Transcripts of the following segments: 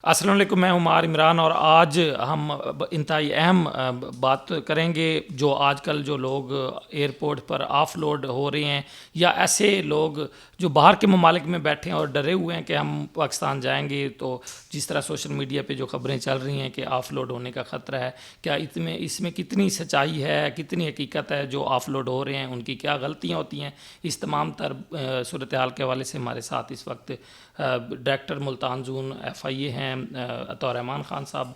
السلام علیکم، میں عمار عمران، اور آج ہم انتہائی اہم بات کریں گے جو آج کل جو لوگ ایئرپورٹ پر آف لوڈ ہو رہے ہیں، یا ایسے لوگ جو باہر کے ممالک میں بیٹھے ہیں اور ڈرے ہوئے ہیں کہ ہم پاکستان جائیں گے تو جس طرح سوشل میڈیا پہ جو خبریں چل رہی ہیں کہ آف لوڈ ہونے کا خطرہ ہے، کیا اس میں کتنی سچائی ہے، کتنی حقیقت ہے؟ جو آف لوڈ ہو رہے ہیں ان کی کیا غلطیاں ہوتی ہیں؟ اس تمام تر صورتحال کے حوالے سے ہمارے ساتھ اس وقت ڈائریکٹر ملتان زون ایف آئی اے ہیں عطا الرحمان خان صاحب۔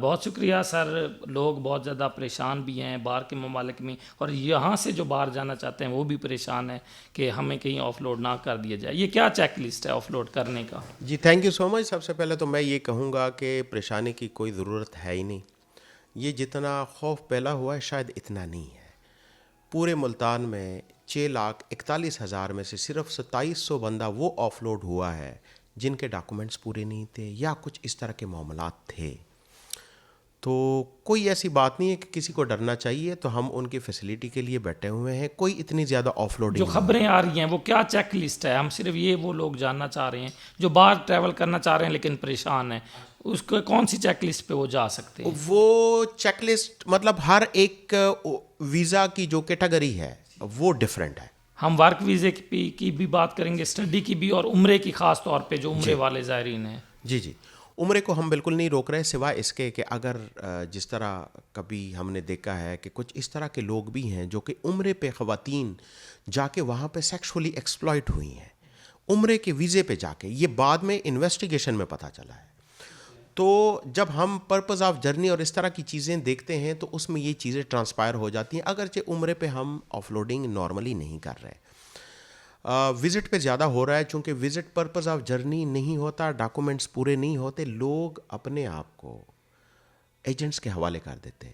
بہت شکریہ سر۔ لوگ بہت زیادہ پریشان بھی ہیں باہر کے ممالک میں، اور یہاں سے جو باہر جانا چاہتے ہیں وہ بھی پریشان ہیں کہ ہمیں کہیں آف لوڈ نہ کر دیا جائے۔ یہ کیا چیک لسٹ ہے آف لوڈ کرنے کا؟ جی تھینک یو سو مچ۔ سب سے پہلے تو میں یہ کہوں گا کہ پریشانی کی کوئی ضرورت ہے ہی نہیں۔ یہ جتنا خوف پھیلا ہوا ہے شاید اتنا نہیں ہے۔ پورے ملتان میں 6,41,000 میں سے صرف 2700 بندہ وہ آف لوڈ ہوا ہے جن کے ڈاکومنٹس پورے نہیں تھے یا کچھ اس طرح کے معاملات تھے۔ تو کوئی ایسی بات نہیں ہے کہ کسی کو ڈرنا چاہیے، تو ہم ان کی فیسلٹی کے لیے بیٹھے ہوئے ہیں۔ کوئی اتنی زیادہ آف لوڈنگ جو خبریں آ رہی ہیں وہ کیا چیک لسٹ ہے؟ ہم صرف یہ وہ لوگ جاننا چاہ رہے ہیں جو باہر ٹریول کرنا چاہ رہے ہیں لیکن پریشان ہیں، اس کو کون سی چیک لسٹ پہ وہ جا سکتے ہیں؟ وہ چیک لسٹ مطلب ہر ایک ویزا کی جو کیٹیگری ہے وہ ڈیفرنٹ ہے۔ ہم ورک ویزے کی بھی بات کریں گے، اسٹڈی کی بھی، اور عمرے کی خاص طور پہ جو عمرے والے زائرین ہیں۔ جی عمرے کو ہم بالکل نہیں روک رہے، سوائے اس کے کہ اگر جس طرح کبھی ہم نے دیکھا ہے کہ کچھ اس طرح کے لوگ بھی ہیں جو کہ عمرے پہ خواتین جا کے وہاں پہ سیکشولی ایکسپلائٹ ہوئی ہیں عمرے کے ویزے پہ جا کے، یہ بعد میں انویسٹیگیشن میں پتہ چلا ہے۔ تو جب ہم پرپز آف جرنی اور اس طرح کی چیزیں دیکھتے ہیں تو اس میں یہ چیزیں ٹرانسپائر ہو جاتی ہیں، اگرچہ عمرے پہ ہم آف لوڈنگ نارملی نہیں کر رہے، وزٹ پہ زیادہ ہو رہا ہے، چونکہ وزٹ پرپز آف جرنی نہیں ہوتا، ڈاکومنٹس پورے نہیں ہوتے، لوگ اپنے آپ کو ایجنٹس کے حوالے کر دیتے ہیں۔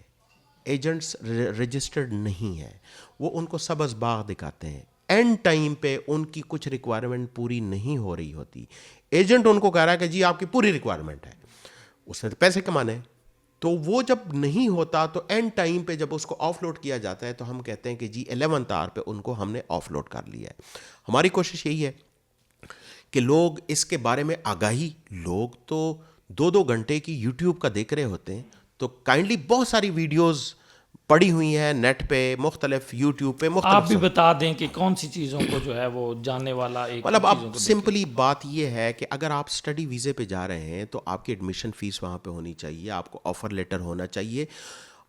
ایجنٹس رجسٹرڈ نہیں ہیں، وہ ان کو سبز باغ دکھاتے ہیں، اینڈ ٹائم پہ ان کی کچھ ریکوائرمنٹ پوری نہیں ہو رہی ہوتی، ایجنٹ ان کو کہہ رہا ہے کہ جی آپ کی پوری ریکوائرمنٹ ہے، اس نے تو پیسے کمانے ہیں، تو وہ جب نہیں ہوتا تو اینڈ ٹائم پہ جب اس کو آف لوڈ کیا جاتا ہے تو ہم کہتے ہیں کہ جی 11th آور پہ ان کو ہم نے آف لوڈ کر لیا ہے۔ ہماری کوشش یہی ہے کہ لوگ اس کے بارے میں آگاہی، لوگ تو 2 گھنٹے کی یوٹیوب کا دیکھ رہے ہوتے ہیں، تو کائنڈلی بہت ساری ویڈیوز پڑی ہوئی ہیں نیٹ پہ، مختلف یوٹیوب پہ مختلف۔ آپ بھی بتا دیں کہ کون سی چیزوں کو جو ہے وہ جاننے والا ایک مطلب اب سمپلی بات یہ ہے کہ اگر آپ اسٹڈی ویزے پہ جا رہے ہیں تو آپ کی ایڈمیشن فیس وہاں پہ ہونی چاہیے، آپ کو آفر لیٹر ہونا چاہیے،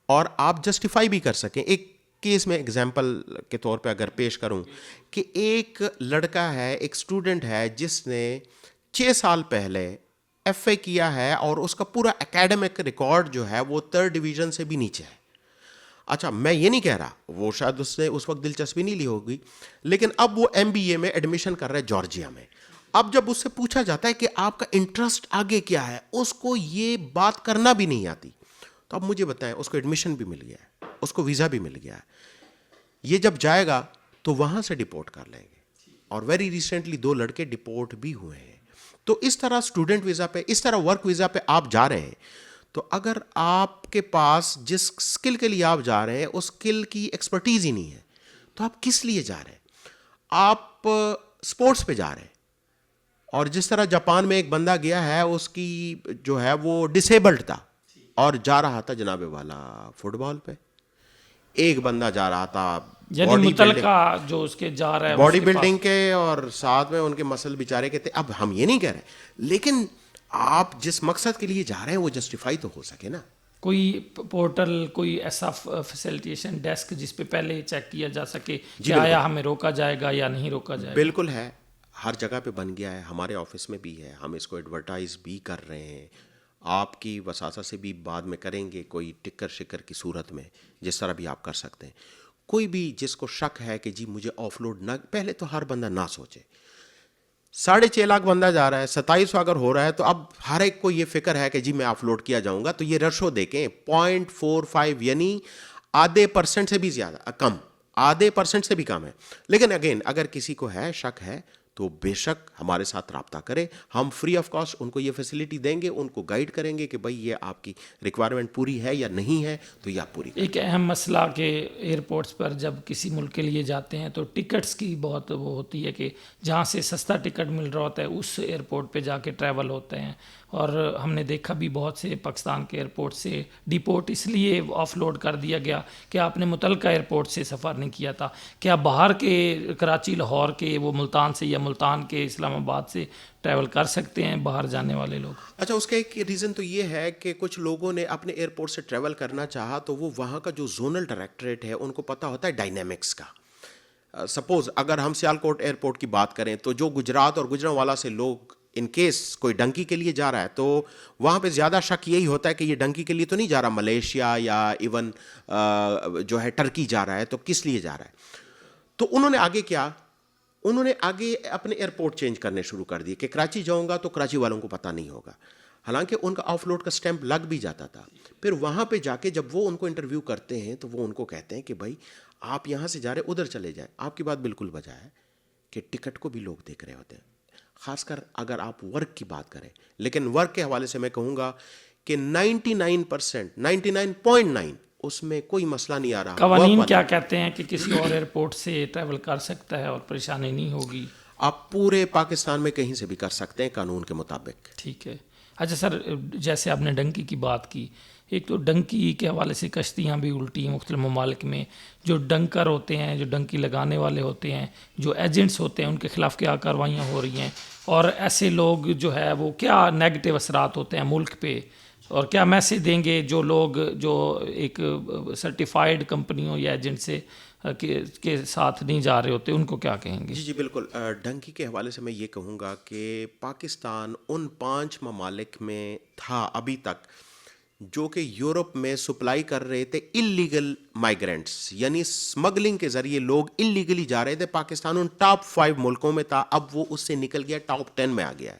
اور آپ جسٹیفائی بھی کر سکیں۔ ایک کیس میں اگزامپل کے طور پہ اگر پیش کروں کہ ایک لڑکا ہے، ایک اسٹوڈنٹ ہے جس نے 6 سال پہلے ایف اے کیا ہے اور اس کا پورا اکیڈمک ریکارڈ جو ہے وہ 3rd ڈویژن سے بھی نیچے ہے۔ اچھا میں یہ نہیں کہہ رہا، وہ شاید اس نے اس وقت دلچسپی نہیں لی ہوگی، لیکن اب وہ ایم بی اے میں ایڈمیشن کر رہا ہے جارجیا میں۔ اب جب اس سے پوچھا جاتا ہے کہ آپ کا انٹرسٹ آگے کیا ہے، اس کو یہ بات کرنا بھی نہیں آتی، تو اب مجھے بتائیں، اس کو ایڈمیشن بھی مل گیا ہے، اس کو ویزا بھی مل گیا ہے، یہ جب جائے گا تو وہاں سے ڈپورٹ کر لیں گے، اور ویری ریسنٹلی 2 لڑکے ڈپورٹ بھی ہوئے ہیں۔ تو اس طرح اسٹوڈنٹ ویزا پہ، اس طرح ورک ویزا پہ آپ جا رہے ہیں، تو اگر آپ کے پاس جس اسکل کے لیے آپ جا رہے ہیں اس اسکل کی ایکسپرٹیز ہی نہیں ہے تو آپ کس لیے جا رہے ہیں؟ آپ اسپورٹس پہ جا رہے ہیں، اور جس طرح جاپان میں ایک بندہ گیا ہے، اس کی جو ہے وہ ڈسیبلڈ تھا اور جا رہا تھا جناب والا فٹ بال پہ، ایک بندہ جا رہا تھا یعنی متعلقہ جو اس کے جا رہا ہے باڈی بلڈنگ کے، اور ساتھ میں ان کے مسل بیچارے کے تھے۔ اب ہم یہ نہیں کہہ رہے، لیکن آپ جس مقصد کے لیے جا رہے ہیں وہ جسٹیفائی تو ہو سکے نا۔ کوئی پورٹل، کوئی ایسا فیسیلیٹیشن ڈیسک جس پہ پہلے چیک کیا جا سکے کہ آیا ہمیں روکا جائے گا یا نہیں روکا جائے گا؟ بالکل ہے، ہر جگہ پہ بن گیا ہے، ہمارے آفس میں بھی ہے، ہم اس کو ایڈورٹائز بھی کر رہے ہیں، آپ کی وساطہ سے بھی بعد میں کریں گے، کوئی ٹکر شکر کی صورت میں جس طرح بھی آپ کر سکتے ہیں۔ کوئی بھی جس کو شک ہے کہ جی مجھے آف لوڈ نہ، پہلے تو ہر بندہ نہ سوچے 6.5 لاکھ بندہ جا رہا ہے، 2700 اگر ہو رہا ہے تو اب ہر ایک کو یہ فکر ہے کہ جی میں آف لوڈ کیا جاؤں گا، تو یہ رشو دیکھیں 0.45 یعنی ½ % سے بھی زیادہ کم، ½ % سے بھی کم ہے۔ لیکن اگین اگر کسی کو ہے، شک ہے، تو بے شک ہمارے ساتھ رابطہ کرے، ہم فری آف کاسٹ ان کو یہ فیسلٹی دیں گے، ان کو گائیڈ کریں گے کہ بھائی یہ آپ کی ریکوائرمنٹ پوری ہے یا نہیں ہے، تو یہ آپ پوری کریں۔ ایک اہم مسئلہ کہ ایئرپورٹس پر جب کسی ملک کے لیے جاتے ہیں تو ٹکٹس کی بہت وہ ہوتی ہے کہ جہاں سے سستا ٹکٹ مل رہا ہوتا ہے اس ایئرپورٹ پہ جا کے ٹریول ہوتے ہیں، اور ہم نے دیکھا بھی بہت سے پاکستان کے ایئرپورٹ سے ڈیپورٹ اس لیے آف لوڈ کر دیا گیا کہ آپ نے متعلقہ ایئرپورٹ سے سفر نہیں کیا تھا. کیا باہر کے کراچی لاہور کے وہ ملتان سے یا ملتان کے اسلام آباد سے ٹریول کر سکتے ہیں باہر جانے والے لوگ؟ اچھا، اس کا ایک ریزن تو یہ ہے کہ کچھ لوگوں نے اپنے ایئرپورٹ سے ٹریول کرنا چاہا تو وہ وہاں کا جو زونل ڈائریکٹریٹ ہے ان کو پتہ ہوتا ہے ڈائنامکس کا. سپوز اگر ہم سیالکوٹ ایئرپورٹ کی بات کریں تو جو گجرات اور گجرانوالہ سے لوگ ان کیس کوئی ڈنکی کے لیے جا رہا ہے تو وہاں پہ زیادہ شک یہی ہوتا ہے کہ یہ ڈنکی کے لیے تو نہیں جا رہا ملیشیا یا ایون جو ہے ٹرکی جا رہا ہے، تو کس لیے جا رہا ہے. تو انہوں نے آگے کیا، انہوں نے آگے اپنے ایئرپورٹ چینج کرنے شروع کر دیے کہ کراچی جاؤں گا تو کراچی والوں کو پتہ نہیں ہوگا، حالانکہ ان کا آف لوڈ کا سٹیمپ لگ بھی جاتا تھا. پھر وہاں پہ جا کے جب وہ ان کو انٹرویو کرتے ہیں تو وہ ان کو کہتے ہیں کہ بھائی آپ یہاں سے جا رہے ادھر چلے جائیں. آپ کی بات بالکل بجا ہے کہ ٹکٹ کو بھی لوگ دیکھ رہے ہوتے ہیں، خاص کر اگر آپ ورک کی بات کریں. لیکن ورک کے حوالے سے میں کہوں گا کہ 99% 99.9 اس میں کوئی مسئلہ نہیں آ رہا. قوانین کیا کہتے ہیں کہ کسی اور ایئرپورٹ سے ٹریول کر سکتا ہے اور پریشانی نہیں ہوگی؟ آپ پورے پاکستان میں کہیں سے بھی کر سکتے ہیں قانون کے مطابق. ٹھیک ہے. اچھا سر، جیسے آپ نے ڈنکی کی بات کی، ایک تو ڈنکی کے حوالے سے کشتیاں بھی الٹی ہیں مختلف ممالک میں. جو ڈنکر ہوتے ہیں، جو ڈنکی لگانے والے ہوتے ہیں، جو ایجنٹس ہوتے ہیں، ان کے خلاف کیا کارروائیاں ہو رہی ہیں؟ اور ایسے لوگ جو ہے وہ کیا نیگیٹو اثرات ہوتے ہیں ملک پہ، اور کیا میسج دیں گے جو لوگ جو ایک سرٹیفائڈ کمپنیوں یا ایجنٹ سے کے ساتھ نہیں جا رہے ہوتے، ان کو کیا کہیں گے؟ جی بالکل. ڈنکی کے حوالے سے میں یہ کہوں گا کہ پاکستان ان 5 ممالک میں تھا ابھی تک جو کہ یورپ میں سپلائی کر رہے تھے اللیگل مائیگرینٹس، یعنی اسمگلنگ کے ذریعے لوگ اللیگلی جا رہے تھے. پاکستان ان ٹاپ 5 ملکوں میں تھا، اب وہ اس سے نکل گیا، ٹاپ 10 میں آ گیا ہے.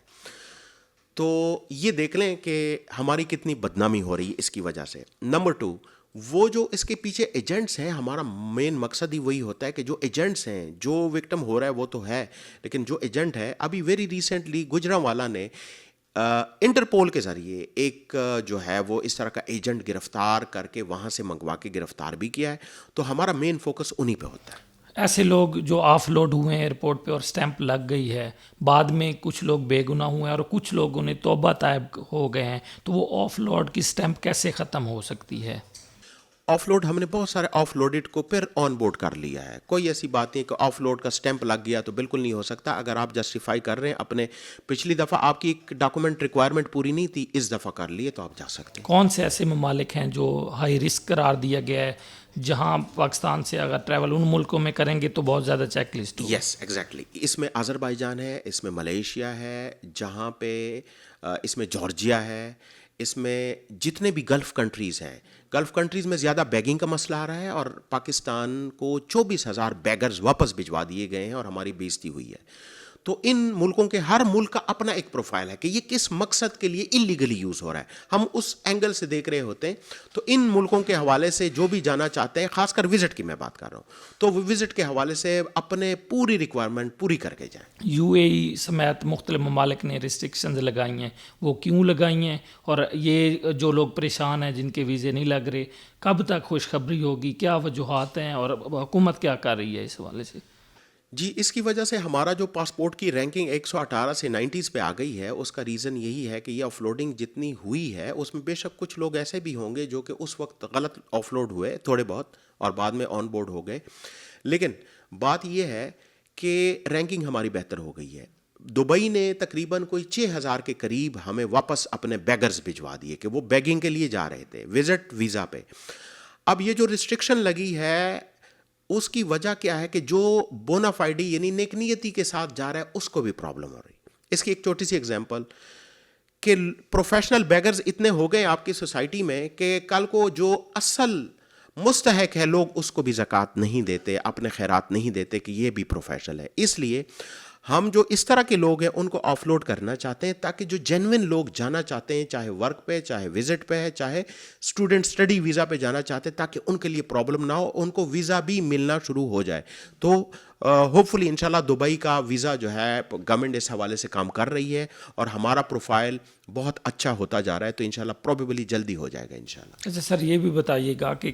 تو یہ دیکھ لیں کہ ہماری کتنی بدنامی ہو رہی ہے اس کی وجہ سے. نمبر 2، وہ جو اس کے پیچھے ایجنٹس ہیں، ہمارا مین مقصد ہی وہی ہوتا ہے کہ جو ایجنٹس ہیں، جو وکٹم ہو رہا ہے وہ تو ہے، لیکن جو ایجنٹ ہے، ابھی ویری ریسنٹلی گجرانوالہ نے انٹرپول کے ذریعے ایک جو ہے وہ اس طرح کا ایجنٹ گرفتار کر کے وہاں سے منگوا کے گرفتار بھی کیا ہے. تو ہمارا مین فوکس انہی پہ ہوتا ہے. ایسے لوگ جو آف لوڈ ہوئے ہیں ایئرپورٹ پہ اور سٹیمپ لگ گئی ہے، بعد میں کچھ لوگ بے گناہ ہوئے ہیں اور کچھ لوگوں نے توبہ طائب ہو گئے ہیں، تو وہ آف لوڈ کی سٹیمپ کیسے ختم ہو سکتی ہے؟ آف لوڈ ہم نے بہت سارے آف لوڈڈ کو پھر آن بورڈ کر لیا ہے. کوئی ایسی بات نہیں کہ آف لوڈ کا سٹیمپ لگ گیا تو بالکل نہیں ہو سکتا. اگر آپ جسٹیفائی کر رہے ہیں اپنے، پچھلی دفعہ آپ کی ایک ڈاکومنٹ ریکوائرمنٹ پوری نہیں تھی، اس دفعہ کر لیے تو آپ جا سکتے ہیں. کون سے ایسے ممالک ہیں جو ہائی رسک قرار دیا گیا ہے جہاں پاکستان سے اگر ٹریول ان ملکوں میں کریں گے تو بہت زیادہ چیک لسٹ ہوگی؟ Yes exactly. اس میں آذربائیجان ہے، اس میں ملیشیا ہے، جہاں پہ اس میں جارجیا ہے، اس میں جتنے بھی گلف کنٹریز ہیں، گلف کنٹریز میں زیادہ بیگنگ کا مسئلہ آ رہا ہے اور پاکستان کو 24,000 بیگرز واپس بھجوا دیے گئے ہیں اور ہماری بےزتی ہوئی ہے. تو ان ملکوں کے ہر ملک کا اپنا ایک پروفائل ہے کہ یہ کس مقصد کے لیے اللیگلی یوز ہو رہا ہے، ہم اس اینگل سے دیکھ رہے ہوتے ہیں. تو ان ملکوں کے حوالے سے جو بھی جانا چاہتے ہیں، خاص کر وزٹ کی میں بات کر رہا ہوں، تو وہ وزٹ کے حوالے سے اپنے پوری ریکوائرمنٹ پوری کر کے جائیں. یو اے ای سمیت مختلف ممالک نے ریسٹرکشنز لگائی ہیں، وہ کیوں لگائی ہیں؟ اور یہ جو لوگ پریشان ہیں جن کے ویزے نہیں لگ رہے، کب تک خوشخبری ہوگی؟ کیا وجوہات ہیں اور حکومت کیا کر رہی ہے اس حوالے سے؟ جی، اس کی وجہ سے ہمارا جو پاسپورٹ کی رینکنگ 118 سے 90s پہ آ گئی ہے، اس کا ریزن یہی ہے کہ یہ آف لوڈنگ جتنی ہوئی ہے اس میں بے شک کچھ لوگ ایسے بھی ہوں گے جو کہ اس وقت غلط آف لوڈ ہوئے تھوڑے بہت اور بعد میں آن بورڈ ہو گئے. لیکن بات یہ ہے کہ رینکنگ ہماری بہتر ہو گئی ہے. دبئی نے تقریباً کوئی 6,000 کے قریب ہمیں واپس اپنے بیگرز بھجوا دیے کہ وہ بیگنگ کے لیے جا رہے تھے وزٹ ویزا پہ. اب یہ جو ریسٹرکشن لگی ہے اس کی وجہ کیا ہے کہ جو بونا فائڈی یعنی نیک نیتی کے ساتھ جا رہا ہے اس کو بھی پرابلم ہو رہی. اس کی ایک چھوٹی سی ایگزامپل کہ پروفیشنل بیگرز اتنے ہو گئے آپ کی سوسائٹی میں کہ کل کو جو اصل مستحق ہے لوگ اس کو بھی زکوٰۃ نہیں دیتے، اپنے خیرات نہیں دیتے کہ یہ بھی پروفیشنل ہے. اس لیے ہم جو اس طرح کے لوگ ہیں ان کو آف لوڈ کرنا چاہتے ہیں تاکہ جو جینوئن لوگ جانا چاہتے ہیں، چاہے ورک پہ، چاہے وزٹ پہ ہے، چاہے اسٹوڈنٹ اسٹڈی ویزا پہ جانا چاہتے ہیں، تاکہ ان کے لیے پرابلم نہ ہو، ان کو ویزا بھی ملنا شروع ہو جائے. تو ہوپ فلی انشاءاللہ دبئی کا ویزا جو ہے گورنمنٹ اس حوالے سے کام کر رہی ہے اور ہمارا پروفائل بہت اچھا ہوتا جا رہا ہے. تو انشاءاللہ پروبیبلی جلدی ہو جائے گا انشاءاللہ. اچھا سر، یہ بھی بتائیے گا کہ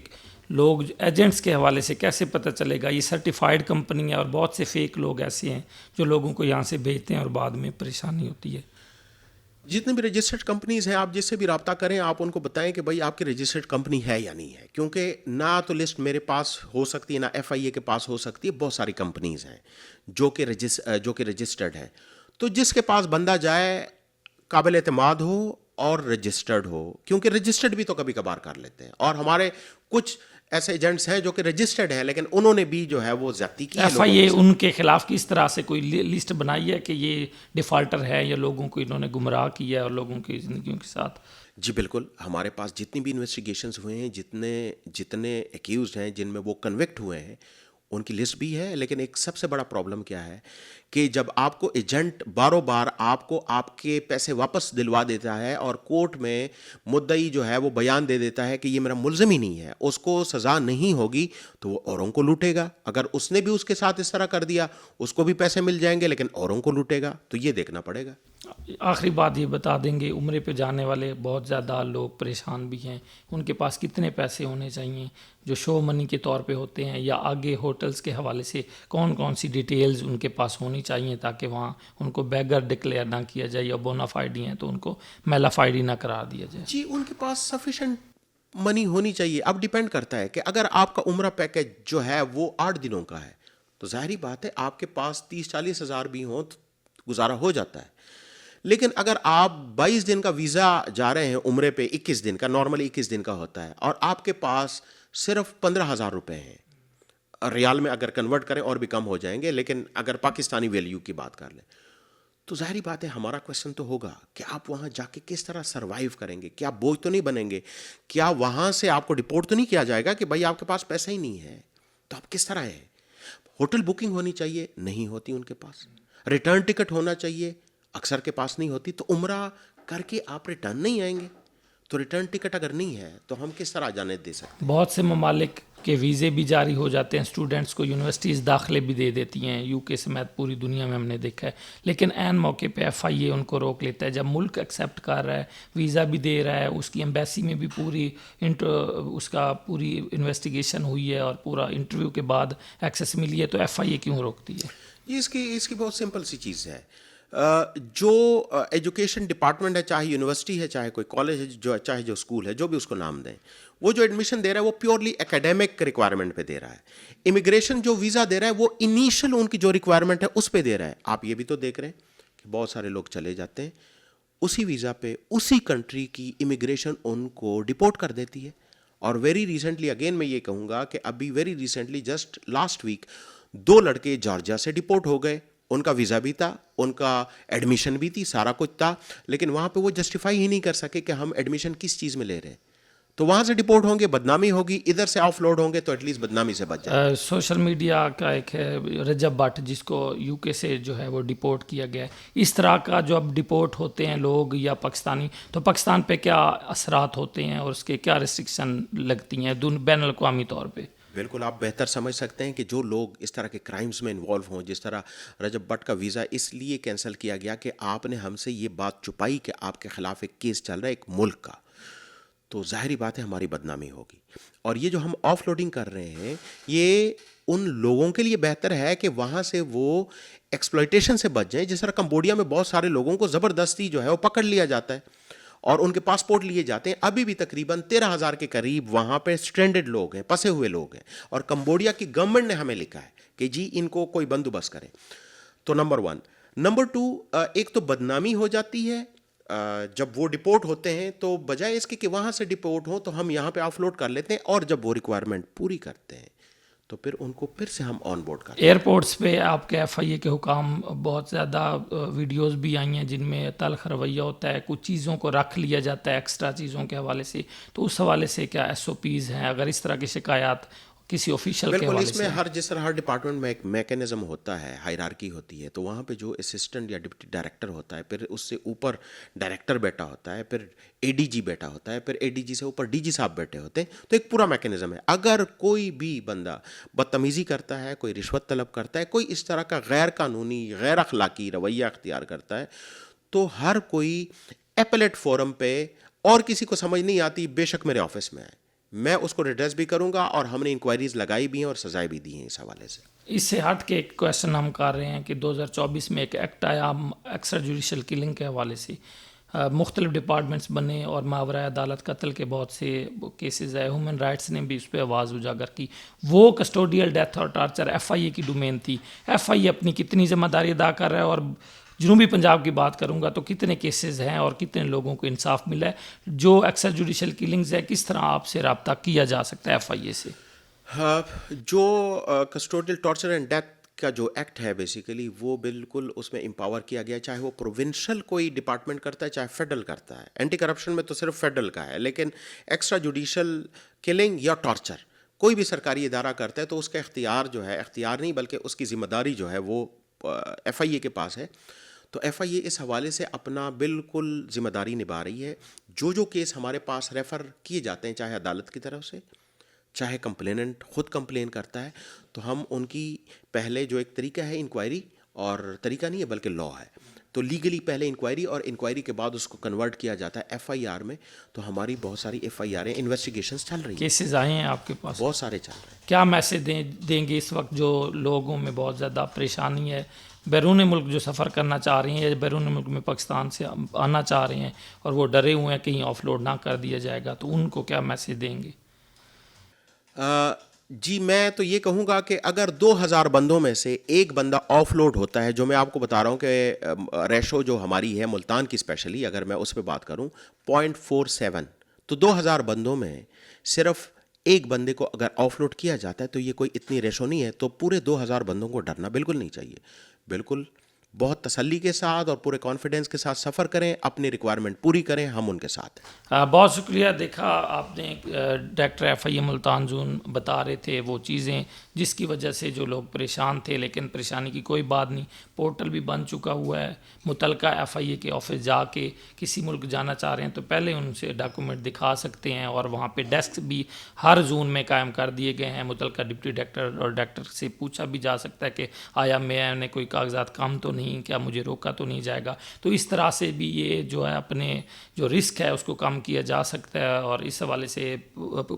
لوگ ایجنٹس کے حوالے سے کیسے پتہ چلے گا؟ یہ سرٹیفائڈ کمپنی ہے اور بہت سے فیک لوگ ایسے ہیں جو لوگوں کو یہاں سے بھیجتے ہیں اور بعد میں پریشانی ہوتی ہے. جتنے بھی رجسٹرڈ کمپنیز ہیں آپ جس سے بھی رابطہ کریں آپ ان کو بتائیں کہ بھائی آپ کی رجسٹرڈ کمپنی ہے یا نہیں ہے, کیونکہ نہ تو لسٹ میرے پاس ہو سکتی ہے نہ ایف آئی اے کے پاس ہو سکتی ہے. بہت ساری کمپنیز ہیں جو کہ رجسٹرڈ ہیں. تو جس کے پاس بندہ جائے قابل اعتماد ہو اور رجسٹرڈ ہو, کیونکہ رجسٹرڈ بھی تو کبھی کبھار کر لیتے ہیں, اور ہمارے کچھ ایسے ایجنٹس ہیں جو کہ رجسٹرڈ ہیں لیکن انہوں نے بھی جو ہے وہ زیادتی کی ہے ایف آئی اے ان کے خلاف کس طرح سے کوئی لسٹ بنائی ہے کہ یہ ڈیفالٹر ہے یا لوگوں کو انہوں نے گمراہ کیا ہے اور لوگوں کی زندگیوں کے ساتھ؟ جی بالکل, ہمارے پاس جتنی بھی انویسٹیگیشنز ہوئے ہیں, جتنے ایکیوزڈ ہیں جن میں وہ کنوکٹ ہوئے ہیں ان کی لسٹ بھی ہے. لیکن ایک سب سے بڑا پرابلم کیا ہے کہ جب آپ کو ایجنٹ باروں بار آپ کو آپ کے پیسے واپس دلوا دیتا ہے اور کورٹ میں مدعی جو ہے وہ بیان دے دیتا ہے کہ یہ میرا ملزم ہی نہیں ہے, اس کو سزا نہیں ہوگی, تو وہ اوروں کو لوٹے گا. اگر اس نے بھی اس کے ساتھ اس طرح کر دیا اس کو بھی پیسے مل جائیں گے لیکن اوروں کو لوٹے گا. تو یہ دیکھنا پڑے گا. آخری بات یہ بتا دیں گے, عمرے پہ جانے والے بہت زیادہ لوگ پریشان بھی ہیں, ان کے پاس کتنے پیسے ہونے چاہیے جو شو منی کے طور پہ ہوتے ہیں, یا آگے ہوٹلز کے حوالے سے کون کون سی ڈیٹیلز ان کے پاس ہونی چاہیے تاکہ وہاں ان کو بیگر ڈکلیئر نہ کیا جائے, یا بونا فائیڈی ہیں تو ان کو میلا فائیڈی نہ قرار دیا جائے؟ جی ان کے پاس سفیشینٹ منی ہونی چاہیے. اب ڈیپینڈ کرتا ہے کہ اگر آپ کا عمرہ پیکج جو ہے وہ 8 دنوں کا ہے تو ظاہری بات ہے آپ کے پاس 30-40 ہزار بھی ہوں تو گزارا ہو جاتا ہے. لیکن اگر آپ 22 دن کا ویزا جا رہے ہیں عمرے پہ, 21 دن کا, نارملی 21 دن کا ہوتا ہے, اور آپ کے پاس صرف 15,000 روپے ہیں, ریال میں اگر کنورٹ کریں اور بھی کم ہو جائیں گے, لیکن اگر پاکستانی ویلیو کی بات کر لیں تو ظاہری بات ہے ہمارا کویشچن تو ہوگا کہ آپ وہاں جا کے کس طرح سروائیو کریں گے. کیا بوجھ تو نہیں بنیں گے؟ کیا وہاں سے آپ کو ڈپورٹ تو نہیں کیا جائے گا کہ بھائی آپ کے پاس پیسہ ہی نہیں ہے تو آپ کس طرح ہیں؟ ہوٹل بکنگ ہونی چاہیے, نہیں ہوتی ان کے پاس. ریٹرن ٹکٹ ہونا چاہیے, اکثر کے پاس نہیں ہوتی. تو عمرہ کر کے آپ ریٹرن نہیں آئیں گے, تو ریٹرن ٹکٹ اگر نہیں ہے تو ہم کس طرح جانے دے سکتے ہیں؟ بہت سے ممالک کے ویزے بھی جاری ہو جاتے ہیں, اسٹوڈنٹس کو یونیورسٹیز داخلے بھی دے دیتی ہیں, یو کے سمیت پوری دنیا میں ہم نے دیکھا ہے, لیکن عین موقع پہ ایف آئی اے ان کو روک لیتا ہے. جب ملک ایکسیپٹ کر رہا ہے, ویزا بھی دے رہا ہے, اس کی ایمبیسی میں بھی اس کا پوری انویسٹیگیشن ہوئی ہے اور پورا انٹرویو کے بعد ایکسیس ملی ہے, تو ایف آئی اے کیوں روکتی ہے؟ یہ اس کی بہت سمپل سی چیز ہے. جو ایجوکیشن ڈپارٹمنٹ ہے, چاہے یونیورسٹی ہے, چاہے کوئی کالج ہے, چاہے جو اسکول ہے, جو بھی اس کو نام دیں, وہ جو ایڈمیشن دے رہا ہے وہ پیورلی اکیڈیمک ریکوائرمنٹ پہ دے رہا ہے. امیگریشن جو ویزا دے رہا ہے وہ انیشل ان کی جو ریکوائرمنٹ ہے اس پہ دے رہا ہے. آپ یہ بھی تو دیکھ رہے ہیں کہ بہت سارے لوگ چلے جاتے ہیں اسی ویزا پہ, اسی کنٹری کی امیگریشن ان کو ڈپورٹ کر دیتی ہے. اور ویری ریسنٹلی, اگین میں یہ کہوں گا کہ ابھی very recently just last week 2 لڑکے جارجیا سے ڈپورٹ ہو گئے. ان کا ویزا بھی تھا, ان کا ایڈمیشن بھی تھی, سارا کچھ تھا, لیکن وہاں پہ وہ جسٹیفائی ہی نہیں کر سکے کہ ہم ایڈمیشن کس چیز میں لے رہے ہیں. تو وہاں سے ڈپورٹ ہوں گے, بدنامی ہوگی. ادھر سے آف لوڈ ہوں گے تو ایٹ لیسٹ بدنامی سے بچ جائے. سوشل میڈیا کا ایک ہے رجب بٹ, جس کو یو کے سے جو ہے وہ ڈپورٹ کیا گیا ہے. اس طرح کا جو اب ڈپورٹ ہوتے ہیں لوگ یا پاکستانی, تو پاکستان پہ کیا اثرات ہوتے ہیں اور اس کے کیا ریسٹرکشن لگتی ہیں بین الاقوامی طور پہ؟ بالکل آپ بہتر سمجھ سکتے ہیں کہ جو لوگ اس طرح کے کرائمز میں انوالو ہوں, جس طرح رجب بٹ کا ویزا اس لیے کینسل کیا گیا کہ آپ نے ہم سے یہ بات چھپائی کہ آپ کے خلاف ایک کیس چل رہا ہے ایک ملک کا, تو ظاہری بات ہے ہماری بدنامی ہوگی. اور یہ جو ہم آف لوڈنگ کر رہے ہیں یہ ان لوگوں کے لیے بہتر ہے کہ وہاں سے وہ ایکسپلائٹیشن سے بچ جائیں. جس طرح کمبوڈیا میں بہت سارے لوگوں کو زبردستی جو ہے وہ پکڑ لیا جاتا ہے اور ان کے پاسپورٹ لیے جاتے ہیں. ابھی بھی تقریباً 13,000 کے قریب وہاں پہ سٹرینڈڈ لوگ ہیں, پھنسے ہوئے لوگ ہیں, اور کمبوڈیا کی گورنمنٹ نے ہمیں لکھا ہے کہ جی ان کو کوئی بندوبست کریں. تو نمبر 1. نمبر 2, ایک تو بدنامی ہو جاتی ہے جب وہ ڈپورٹ ہوتے ہیں, تو بجائے اس کے کہ وہاں سے ڈپورٹ ہوں تو ہم یہاں پہ آف لوڈ کر لیتے ہیں, اور جب وہ ریکوائرمنٹ پوری کرتے ہیں تو پھر ان کو پھر سے ہم آن بورڈ کرتے ہیں. ایئرپورٹس پہ آپ کے ایف آئی اے کے حکام, بہت زیادہ ویڈیوز بھی آئی ہیں جن میں تلخ رویہ ہوتا ہے, کچھ چیزوں کو رکھ لیا جاتا ہے ایکسٹرا چیزوں کے حوالے سے, تو اس حوالے سے کیا ایس او پیز ہیں اگر اس طرح کی شکایات کسی آفیشیل کے حوالے سے؟ بالکل, اس میں جس طرح ہر ڈپارٹمنٹ میں ایک میکینزم ہوتا ہے, ہائرارکی ہوتی ہے, تو وہاں پہ جو اسسٹنٹ یا ڈپٹی ڈائریکٹر ہوتا ہے, پھر اس سے اوپر ڈائریکٹر بیٹھا ہوتا ہے, پھر اے ڈی جی بیٹھا ہوتا ہے, پھر اے ڈی جی سے اوپر ڈی جی صاحب بیٹھے ہوتے ہیں, تو ایک پورا میکینزم ہے. اگر کوئی بھی بندہ بدتمیزی کرتا ہے, کوئی رشوت طلب کرتا ہے, کوئی اس طرح کا غیر قانونی غیر اخلاقی رویہ اختیار کرتا ہے, تو ہر کوئی ایپلیٹ فورم پہ, اور کسی کو سمجھ نہیں آتی بے شک میرے آفس میں آئے, میں اس کو ریڈریس بھی کروں گا, اور ہم نے انکوائریز لگائی بھی ہیں اور سزائیں بھی دی ہیں اس حوالے سے. اس سے ہٹ کے ایک کویشچن ہم کر رہے ہیں کہ 2024 میں ایک ایکٹ آیا ایکسٹرا جوڈیشل کلنگ کے حوالے سے, مختلف ڈپارٹمنٹس بنے اور ماورائے عدالت قتل کے بہت سے کیسز ہے. ہیومن رائٹس نے بھی اس پہ آواز اجاگر کی. وہ کسٹوڈیل ڈیتھ اور ٹارچر ایف آئی اے کی ڈومین تھی. ایف آئی اے اپنی کتنی ذمہ داری ادا کر رہا ہے, اور جنوبی پنجاب کی بات کروں گا تو کتنے کیسز ہیں اور کتنے لوگوں کو انصاف ملا ہے. جو ایکسٹرا جوڈیشل کلنگز ہے, کس طرح آپ سے رابطہ کیا جا سکتا ہے ایف آئی اے سے؟ جو کسٹوڈیل ٹارچر اینڈ ڈیتھ کا جو ایکٹ ہے بیسیکلی وہ بالکل اس میں امپاور کیا گیا, چاہے وہ پروونشل کوئی ڈپارٹمنٹ کرتا ہے چاہے فیڈرل کرتا ہے. اینٹی کرپشن میں تو صرف فیڈرل کا ہے, لیکن ایکسٹرا جوڈیشل کلنگ یا ٹارچر کوئی بھی سرکاری ادارہ کرتا ہے تو اس کا اختیار جو ہے, اختیار نہیں بلکہ اس کی ذمہ داری جو ہے وہ ایف آئی اے کے پاس ہے. تو ایف آئی اے اس حوالے سے اپنا بالکل ذمہ داری نبھا رہی ہے. جو کیس ہمارے پاس ریفر کیے جاتے ہیں, چاہے عدالت کی طرف سے چاہے کمپلیننٹ خود کمپلین کرتا ہے, تو ہم ان کی پہلے جو ایک طریقہ ہے انکوائری, اور طریقہ نہیں ہے بلکہ لا ہے, تو لیگلی پہلے انکوائری اور انکوائری کے بعد اس کو کنورٹ کیا جاتا ہے ایف آئی آر میں. تو ہماری بہت ساری ایف آئی آریں انویسٹیگیشنز چل رہی ہیں, کیسز آئے ہیں آپ کے پاس؟ بہت سارے چل رہے ہیں. کیا میسج دیں گے اس وقت جو لوگوں میں بہت زیادہ پریشانی ہے, بیرون ملک جو سفر کرنا چاہ رہے ہیں یا بیرون ملک میں پاکستان سے آنا چاہ رہے ہیں اور وہ ڈرے ہوئے ہیں کہیں آف لوڈ نہ کر دیا جائے گا, تو ان کو کیا میسج دیں گے؟ جی میں تو یہ کہوں گا کہ اگر 2000 بندوں میں سے ایک بندہ آف لوڈ ہوتا ہے, جو میں آپ کو بتا رہا ہوں کہ ریشو جو ہماری ہے ملتان کی اسپیشلی اگر میں اس پہ بات کروں 0.47, تو 2000 بندوں میں صرف ایک بندے کو اگر آف لوڈ کیا جاتا ہے تو یہ کوئی اتنی ریشو نہیں ہے. تو پورے 2000 بندوں کو ڈرنا بالکل نہیں چاہیے. بالکل بہت تسلی کے ساتھ اور پورے کانفیڈنس کے ساتھ سفر کریں, اپنی ریکوائرمنٹ پوری کریں, ہم ان کے ساتھ ہیں. بہت شکریہ. دیکھا آپ نے ڈائریکٹر ایف آئی اے ملتان زون بتا رہے تھے وہ چیزیں جس کی وجہ سے جو لوگ پریشان تھے, لیکن پریشانی کی کوئی بات نہیں. پورٹل بھی بن چکا ہوا ہے. متعلقہ ایف آئی اے کے آفس جا کے کسی ملک جانا چاہ رہے ہیں تو پہلے ان سے ڈاکومنٹ دکھا سکتے ہیں, اور وہاں پہ ڈیسک بھی ہر زون میں قائم کر دیے گئے ہیں. متعلقہ ڈپٹی ڈائریکٹر اور ڈائریکٹر سے پوچھا بھی جا سکتا ہے کہ آیا میں نے کوئی کاغذات کم تو نہیں, کیا مجھے روکا تو نہیں جائے گا. تو اس طرح سے بھی یہ جو ہے اپنے جو رسک ہے اس کو کم کیا جا سکتا ہے, اور اس حوالے سے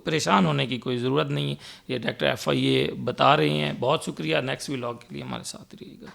پریشان ہونے کی کوئی ضرورت نہیں. یہ ڈائریکٹر ایف آئی اے بتا رہے ہیں. بہت شکریہ. نیکسٹ ولاگ کے لیے ہمارے ساتھ رہیے گا.